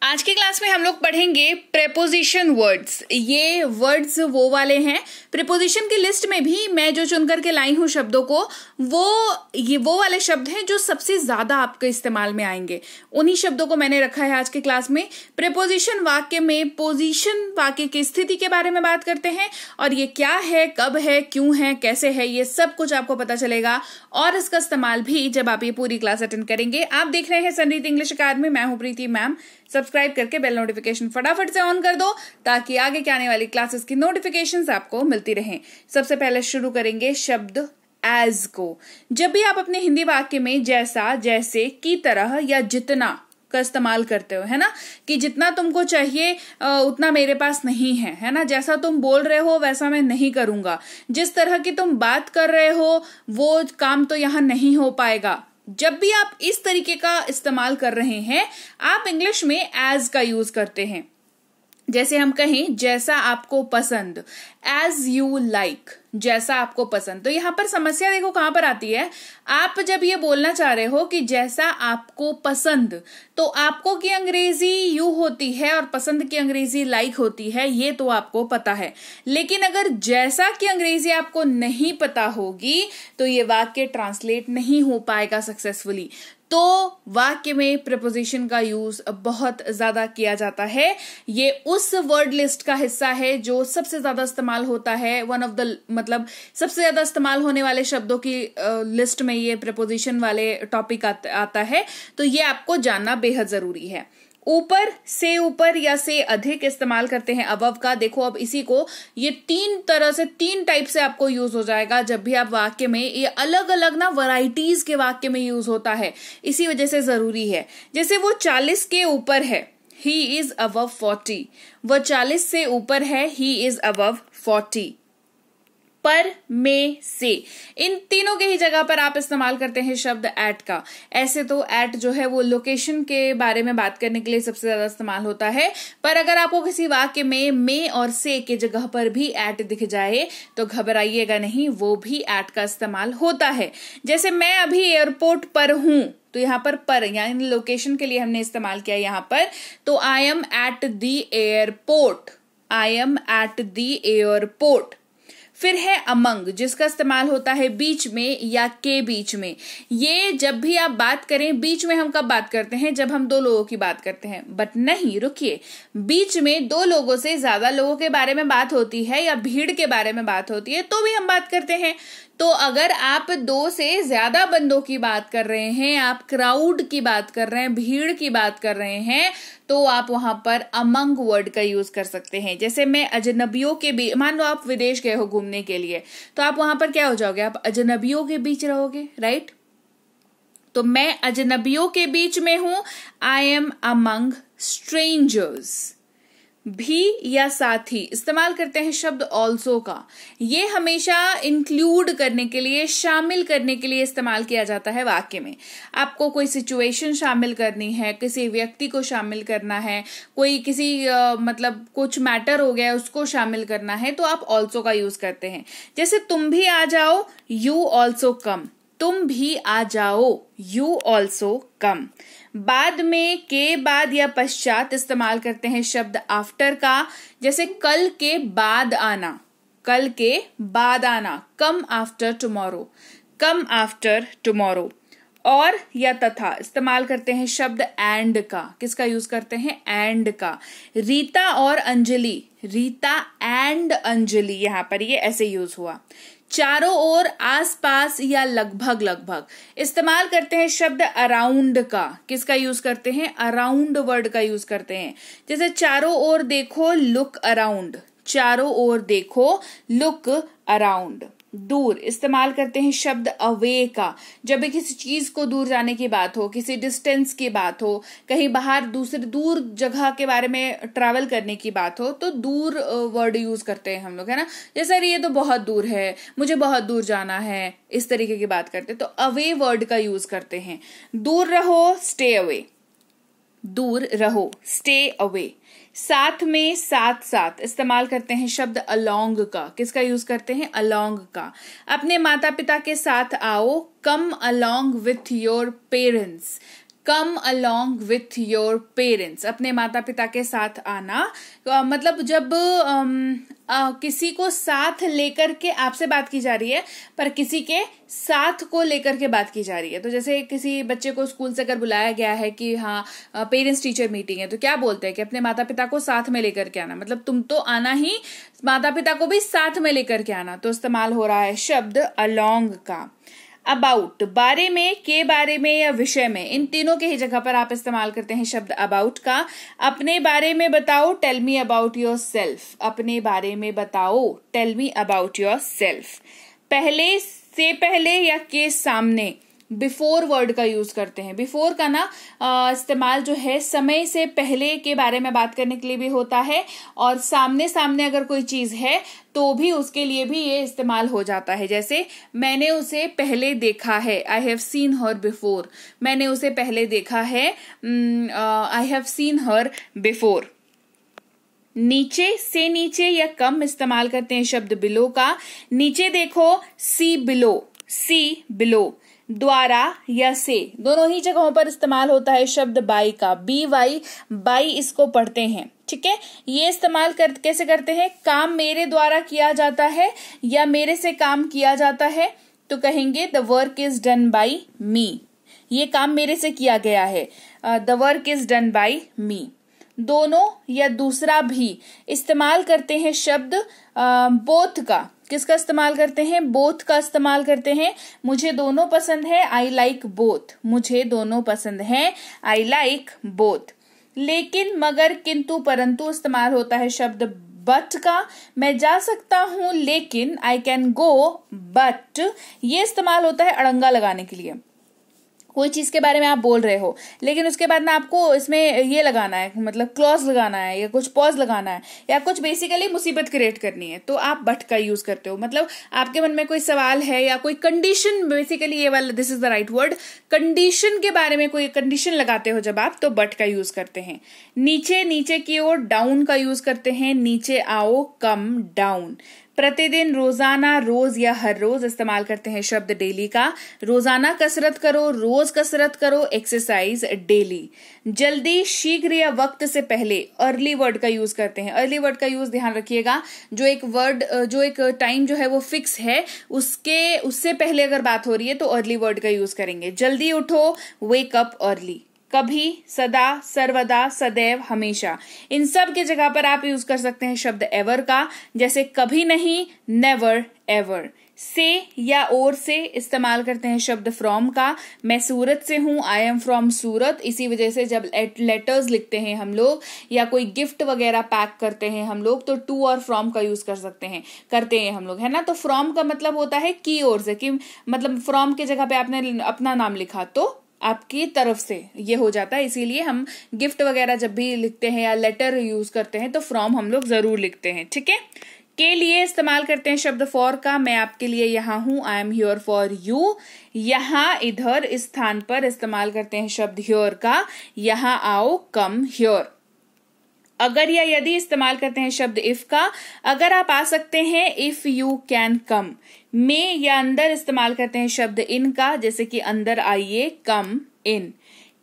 आज की क्लास में हम लोग पढ़ेंगे प्रेपोजिशन वर्ड्स। ये वर्ड्स वो वाले हैं, प्रेपोजिशन की लिस्ट में भी मैं जो चुन करके लाई हूं शब्दों को, वो वाले शब्द हैं जो सबसे ज्यादा आपके इस्तेमाल में आएंगे। उन्हीं शब्दों को मैंने रखा है आज की क्लास में। प्रेपोजिशन वाक्य में पोजीशन वाक्य की स्थिति के बारे में बात करते हैं और ये क्या है, कब है, क्यों है, कैसे है, ये सब कुछ आपको पता चलेगा और इसका इस्तेमाल भी जब आप ये पूरी क्लास अटेंड करेंगे। आप देख रहे हैं संरीत इंग्लिश अकादमी, मैं हूं प्रीति मैम। सब्सक्राइब करके बेल नोटिफिकेशन फटाफट से ऑन कर दो ताकि आगे के आने वाली क्लासेस की नोटिफिकेशंस आपको मिलती रहें। सबसे पहले शुरू करेंगे शब्द एज को। जब भी आप अपने हिंदी वाक्य में जैसा, जैसे, की तरह या जितना का इस्तेमाल करते हो, है ना, कि जितना तुमको चाहिए उतना मेरे पास नहीं है, है ना, जैसा तुम बोल रहे हो वैसा मैं नहीं करूंगा, जिस तरह की तुम बात कर रहे हो वो काम तो यहां नहीं हो पाएगा। जब भी आप इस तरीके का इस्तेमाल कर रहे हैं, आप इंग्लिश में एज का यूज करते हैं। जैसे हम कहें जैसा आपको पसंद, एज यू लाइक, जैसा आपको पसंद। तो यहां पर समस्या देखो कहां पर आती है। आप जब ये बोलना चाह रहे हो कि जैसा आपको पसंद, तो आपको की अंग्रेजी यू होती है और पसंद की अंग्रेजी लाइक होती है, ये तो आपको पता है। लेकिन अगर जैसा की अंग्रेजी आपको नहीं पता होगी तो ये वाक्य ट्रांसलेट नहीं हो पाएगा सक्सेसफुली। तो वाक्य में प्रीपोजिशन का यूज बहुत ज्यादा किया जाता है। ये उस वर्ड लिस्ट का हिस्सा है जो सबसे ज्यादा इस्तेमाल होता है। वन ऑफ द मतलब सबसे ज्यादा इस्तेमाल होने वाले शब्दों की लिस्ट में ये प्रीपोजिशन वाले टॉपिक आता है। तो ये आपको जानना बेहद जरूरी है। ऊपर से, ऊपर या से अधिक इस्तेमाल करते हैं अबव का। देखो अब इसी को ये तीन तरह से, तीन टाइप से आपको यूज हो जाएगा जब भी आप वाक्य में, ये अलग अलग ना वैरायटीज के वाक्य में यूज होता है, इसी वजह से जरूरी है। जैसे वो 40 के ऊपर है, ही इज अबव 40। वो 40 से ऊपर है, ही इज अबव 40। पर, में, से, इन तीनों के ही जगह पर आप इस्तेमाल करते हैं शब्द एट का। ऐसे तो एट जो है वो लोकेशन के बारे में बात करने के लिए सबसे ज्यादा इस्तेमाल होता है, पर अगर आपको किसी वाक्य में और से के जगह पर भी एट दिख जाए तो घबराइएगा नहीं, वो भी एट का इस्तेमाल होता है। जैसे मैं अभी एयरपोर्ट पर हूं, तो यहाँ पर यानी लोकेशन के लिए हमने इस्तेमाल किया यहाँ पर। तो I am at the airport, I am at the airport. फिर है अमंग, जिसका इस्तेमाल होता है बीच में या के बीच में। ये जब भी आप बात करें, बीच में हम कब बात करते हैं, जब हम दो लोगों की बात करते हैं। बट नहीं, रुकिए, बीच में दो लोगों से ज्यादा लोगों के बारे में बात होती है या भीड़ के बारे में बात होती है तो भी हम बात करते हैं। तो अगर आप दो से ज्यादा बंदों की बात कर रहे हैं, आप क्राउड की बात कर रहे हैं, भीड़ की बात कर रहे हैं, तो आप वहां पर अमंग वर्ड का यूज कर सकते हैं। जैसे मैं अजनबियों के बीच, मान लो आप विदेश गए हो घूमने के लिए, तो आप वहां पर क्या हो जाओगे, आप अजनबियों के बीच रहोगे, राइट। तो मैं अजनबियों के बीच में हूं, आई एम अमंग स्ट्रेंजर्स। भी या साथ ही इस्तेमाल करते हैं शब्द ऑल्सो का। ये हमेशा इंक्लूड करने के लिए, शामिल करने के लिए इस्तेमाल किया जाता है वाक्य में। आपको कोई सिचुएशन शामिल करनी है, किसी व्यक्ति को शामिल करना है, कोई किसी मतलब कुछ मैटर हो गया उसको शामिल करना है, तो आप ऑल्सो का यूज करते हैं। जैसे तुम भी आ जाओ, यू ऑल्सो कम। तुम भी आ जाओ, यू ऑल्सो कम। बाद में, के बाद या पश्चात इस्तेमाल करते हैं शब्द आफ्टर का। जैसे कल के बाद आना, कल के बाद आना, come after tomorrow, come after tomorrow. और या तथा इस्तेमाल करते हैं शब्द एंड का। किसका यूज करते हैं, एंड का। रीता और अंजलि, रीता एंड अंजलि, यहां पर ये ऐसे यूज हुआ। चारों ओर, आसपास या लगभग लगभग इस्तेमाल करते हैं शब्द अराउंड का। किसका यूज करते हैं, अराउंड वर्ड का यूज करते हैं। जैसे चारों ओर देखो, लुक अराउंड, चारों ओर देखो, लुक अराउंड। दूर इस्तेमाल करते हैं शब्द अवे का। जब भी किसी चीज को दूर जाने की बात हो, किसी डिस्टेंस की बात हो, कहीं बाहर दूसरी दूर जगह के बारे में ट्रैवल करने की बात हो, तो दूर वर्ड यूज करते हैं हम लोग, है ना। जैसे ये तो बहुत दूर है, मुझे बहुत दूर जाना है, इस तरीके की बात करते हैं तो अवे वर्ड का यूज करते हैं। दूर रहो, स्टे अवे, दूर रहो, स्टे अवे। साथ में, साथ साथ इस्तेमाल करते हैं शब्द अलोंग का। किसका यूज करते हैं, अलोंग का। अपने माता पिता के साथ आओ, come along with your parents. Come along with your parents, अपने माता पिता के साथ आना। मतलब जब किसी को साथ लेकर के आपसे बात की जा रही है, पर किसी के साथ को लेकर के बात की जा रही है। तो जैसे किसी बच्चे को स्कूल से अगर बुलाया गया है कि हाँ पेरेंट्स टीचर मीटिंग है, तो क्या बोलते हैं कि अपने माता पिता को साथ में लेकर के आना, मतलब तुम तो आना ही, माता पिता को भी साथ में लेकर के आना। तो इस्तेमाल हो रहा है शब्द अलोंग का। अबाउट, बारे में, के बारे में या विषय में, इन तीनों के ही जगह पर आप इस्तेमाल करते हैं शब्द अबाउट का। अपने बारे में बताओ, tell me about yourself, अपने बारे में बताओ, tell me about yourself. पहले से पहले या के सामने, बिफोर वर्ड का यूज करते हैं। बिफोर का ना इस्तेमाल जो है समय से पहले के बारे में बात करने के लिए भी होता है, और सामने सामने अगर कोई चीज है तो भी उसके लिए भी ये इस्तेमाल हो जाता है। जैसे मैंने उसे पहले देखा है, I have seen her before, मैंने उसे पहले देखा है, I have seen her before. नीचे से नीचे या कम इस्तेमाल करते हैं शब्द बिलो का। नीचे देखो, सी बिलो, सी बिलो। द्वारा या से, दोनों ही जगहों पर इस्तेमाल होता है शब्द बाई का, बी वाई, बाई इसको पढ़ते हैं, ठीक है। ये इस्तेमाल कैसे करते हैं, काम मेरे द्वारा किया जाता है या मेरे से काम किया जाता है, तो कहेंगे the work is done by me, ये काम मेरे से किया गया है, the work is done by me. दोनों या दूसरा भी इस्तेमाल करते हैं शब्द बोथ का। किसका इस्तेमाल करते हैं, बोथ का इस्तेमाल करते हैं। मुझे दोनों पसंद है, आई लाइक बोथ, मुझे दोनों पसंद है, आई लाइक बोथ। लेकिन, मगर, किंतु, परंतु इस्तेमाल होता है शब्द बट का। मैं जा सकता हूं लेकिन, आई कैन गो बट, ये इस्तेमाल होता है अड़ंगा लगाने के लिए। कोई चीज के बारे में आप बोल रहे हो, लेकिन उसके बाद ना आपको इसमें ये लगाना है, मतलब क्लॉज लगाना है या कुछ पॉज लगाना है या कुछ बेसिकली मुसीबत क्रिएट करनी है, तो आप बट का यूज करते हो। मतलब आपके मन में कोई सवाल है या कोई कंडीशन, बेसिकली ये वाला this is the right word, condition के बारे में कोई कंडीशन लगाते हो जब आप, तो बट का यूज करते हैं। नीचे, नीचे की ओर, डाउन का यूज करते हैं, नीचे आओ, कम डाउन। प्रतिदिन, रोजाना, रोज या हर रोज इस्तेमाल करते हैं शब्द डेली का। रोजाना कसरत करो, रोज कसरत करो, एक्सरसाइज डेली। जल्दी, शीघ्र या वक्त से पहले, अर्ली वर्ड का यूज करते हैं। अर्ली वर्ड का यूज ध्यान रखिएगा, जो एक वर्ड, जो एक टाइम जो है वो फिक्स है, उससे पहले अगर बात हो रही है तो अर्ली वर्ड का यूज करेंगे। जल्दी उठो, वेक अप अर्ली। कभी, सदा, सर्वदा, सदैव, हमेशा, इन सब के जगह पर आप यूज कर सकते हैं शब्द एवर का। जैसे कभी नहीं, नेवर एवर। से या और से इस्तेमाल करते हैं शब्द फ्रॉम का। मैं सूरत से हूं, आई एम फ्रॉम सूरत। इसी वजह से जब लेटर्स लिखते हैं हम लोग या कोई गिफ्ट वगैरह पैक करते हैं हम लोग, तो टू और फ्रॉम का यूज करते हैं हम लोग, है ना। तो फ्रॉम का मतलब होता है की ओर से, कि मतलब फ्रॉम की जगह पे आपने अपना नाम लिखा तो आपकी तरफ से ये हो जाता है। इसीलिए हम गिफ्ट वगैरह जब भी लिखते हैं या लेटर यूज करते हैं तो फ्रॉम हम लोग जरूर लिखते हैं, ठीक है। के लिए इस्तेमाल करते हैं शब्द फॉर का। मैं आपके लिए यहाँ हूं, I am here for you. यहाँ, इधर, इस स्थान पर इस्तेमाल करते हैं शब्द हियर का। यहाँ आओ, कम हियर। अगर या यदि इस्तेमाल करते हैं शब्द इफ का। अगर आप आ सकते हैं, इफ यू कैन कम। में या अंदर इस्तेमाल करते हैं शब्द इन का, जैसे कि अंदर आइए, कम इन।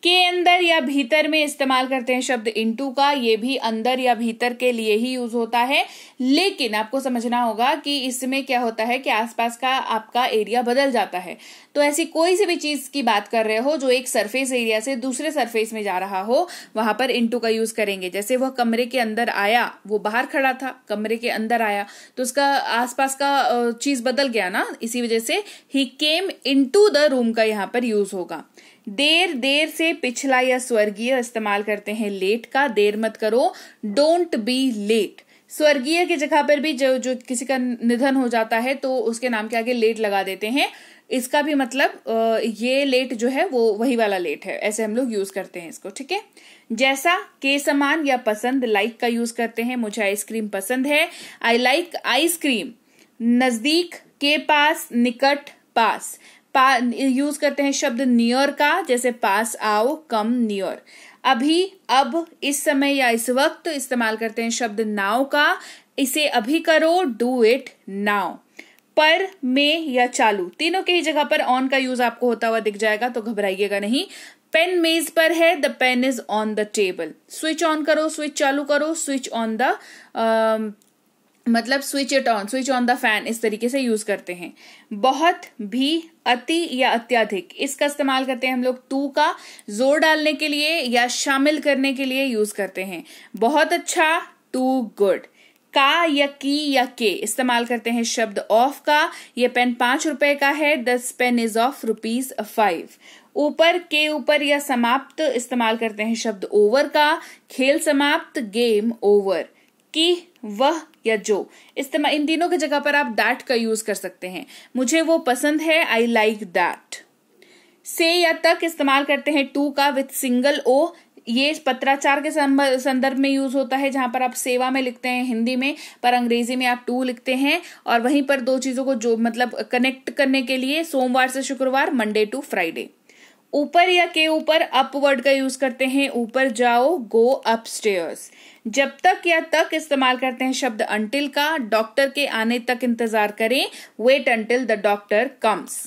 के अंदर या भीतर में इस्तेमाल करते हैं शब्द इनटू का। ये भी अंदर या भीतर के लिए ही यूज होता है, लेकिन आपको समझना होगा कि इसमें क्या होता है कि आसपास का आपका एरिया बदल जाता है। तो ऐसी कोई सी भी चीज की बात कर रहे हो जो एक सरफेस एरिया से दूसरे सरफेस में जा रहा हो, वहां पर इनटू का यूज करेंगे। जैसे वह कमरे के अंदर आया, वो बाहर खड़ा था, कमरे के अंदर आया, तो उसका आसपास का चीज बदल गया ना, इसी वजह से ही केम इनटू द रूम का यहाँ पर यूज होगा। देर, देर से पिछला या स्वर्गीय इस्तेमाल करते हैं लेट का। देर मत करो, डोंट बी लेट। स्वर्गीय की जगह पर भी जो किसी का निधन हो जाता है तो उसके नाम के आगे लेट लगा देते हैं। इसका भी मतलब ये लेट जो है वो वही वाला लेट है, ऐसे हम लोग यूज करते हैं इसको, ठीक है। जैसा, के समान या पसंद, लाइक का यूज करते हैं। मुझे आइसक्रीम पसंद है, आई लाइक आइसक्रीम। नजदीक, के पास, निकट, पास। यूज करते हैं शब्द नियर का, जैसे पास आओ, कम नियर। अभी, अब, इस समय या इस वक्त इस्तेमाल करते हैं शब्द नाउ का। इसे अभी करो, डू इट नाउ। पर, में या चालू, तीनों के ही जगह पर ऑन का यूज आपको होता हुआ दिख जाएगा, तो घबराइएगा नहीं। पेन मेज पर है, the pen is on the table. Switch on करो, स्विच चालू करो, स्विच ऑन द मतलब switch it on, switch on the fan, इस तरीके से यूज करते हैं। बहुत भी, अति या अत्यधिक, इसका इस्तेमाल करते हैं हम लोग टू का जोर डालने के लिए या शामिल करने के लिए यूज करते हैं। बहुत अच्छा, टू गुड। का या की या के इस्तेमाल करते हैं शब्द ऑफ का, ये पेन 5 रुपए का है, दिस पेन इज ऑफ ₹5। ऊपर, के ऊपर या समाप्त इस्तेमाल करते हैं शब्द ओवर का, खेल समाप्त, गेम ओवर। कि, वह या जो, इस्तेमाल इन तीनों की जगह पर आप दैट का यूज कर सकते हैं। मुझे वो पसंद है, आई लाइक दैट। से या तक इस्तेमाल करते हैं टू का विथ सिंगल ओ, ये पत्राचार के संदर्भ में यूज होता है, जहां पर आप सेवा में लिखते हैं हिंदी में, पर अंग्रेजी में आप टू लिखते हैं, और वहीं पर दो चीजों को जो मतलब कनेक्ट करने के लिए, सोमवार से शुक्रवार, मंडे टू फ्राइडे। ऊपर या के ऊपर अप वर्ड का यूज करते हैं, ऊपर जाओ, गो अपस्टेयर्स। जब तक या तक इस्तेमाल करते हैं शब्द अंटिल का, डॉक्टर के आने तक इंतजार करें, wait until the doctor comes.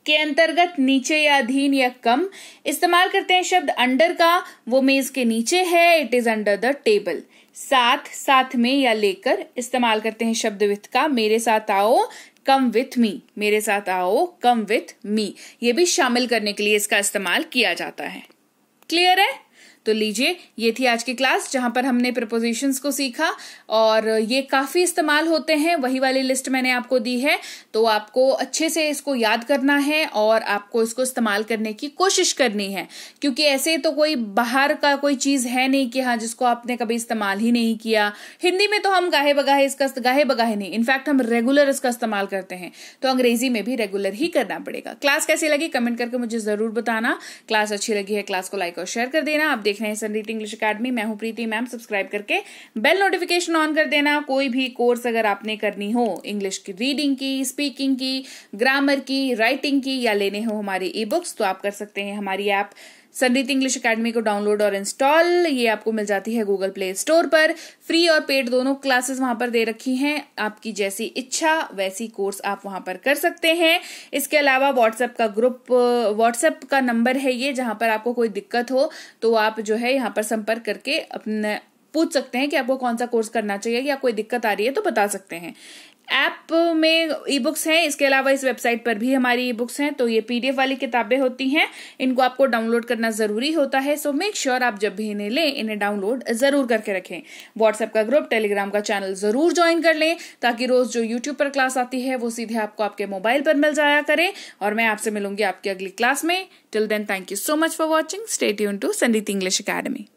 के अंतर्गत नीचे या अधीन या कम इस्तेमाल करते हैं शब्द अंडर का, वो मेज के नीचे है, it is under the table. साथ, साथ में या लेकर इस्तेमाल करते हैं शब्द विथ का, मेरे साथ आओ, कम विथ मी, मेरे साथ आओ, कम विथ मी, ये भी शामिल करने के लिए इसका इस्तेमाल किया जाता है। क्लियर है? तो लीजिए, ये थी आज की क्लास जहां पर हमने प्रीपोजिशंस को सीखा, और ये काफी इस्तेमाल होते हैं, वही वाली लिस्ट मैंने आपको दी है, तो आपको अच्छे से इसको याद करना है और आपको इसको इस्तेमाल करने की कोशिश करनी है, क्योंकि ऐसे तो कोई बाहर का कोई चीज है नहीं कि हाँ जिसको आपने कभी इस्तेमाल ही नहीं किया। हिंदी में तो हम गाहे बगाहे नहीं, इनफैक्ट हम रेगुलर इसका इस्तेमाल करते हैं, तो अंग्रेजी में भी रेगुलर ही करना पड़ेगा। क्लास कैसी लगी कमेंट करके मुझे जरूर बताना। क्लास अच्छी लगी है, क्लास को लाइक और शेयर कर देना। आप देख रहे हैं संरीति इंग्लिश अकेडमी, मैं हूं प्रीति मैम। सब्सक्राइब करके बेल नोटिफिकेशन ऑन कर देना। कोई भी कोर्स अगर आपने करनी हो, इंग्लिश की रीडिंग की, स्पीकिंग की, ग्रामर की, राइटिंग की, या लेने हो हमारी ई बुक्स, तो आप कर सकते हैं हमारी ऐप संरीति इंग्लिश अकेडमी को डाउनलोड और इंस्टॉल। ये आपको मिल जाती है गूगल प्ले स्टोर पर। फ्री और पेड दोनों क्लासेस वहां पर दे रखी हैं, आपकी जैसी इच्छा वैसी कोर्स आप वहां पर कर सकते हैं। इसके अलावा व्हाट्सएप का ग्रुप, व्हाट्सएप का नंबर है ये, जहां पर आपको कोई दिक्कत हो तो आप जो है यहाँ पर संपर्क करके अपने पूछ सकते हैं कि आपको कौन सा कोर्स करना चाहिए, या कोई दिक्कत आ रही है तो बता सकते हैं। ऐप में ई बुक्स हैं, इसके अलावा इस वेबसाइट पर भी हमारी ई बुक्स हैं, तो ये पीडीएफ वाली किताबें होती हैं, इनको आपको डाउनलोड करना जरूरी होता है। सो मेक श्योर आप जब भी इन्हें लें, इन्हें डाउनलोड जरूर करके रखें। व्हाट्सएप का ग्रुप, टेलीग्राम का चैनल जरूर ज्वाइन कर लें, ताकि रोज जो यूट्यूब पर क्लास आती है वो सीधे आपको आपके मोबाइल पर मिल जाया करे। और मैं आपसे मिलूंगी आपकी अगली क्लास में। Till then, thank you so much for watching. Stay tuned to Sanriti English academy.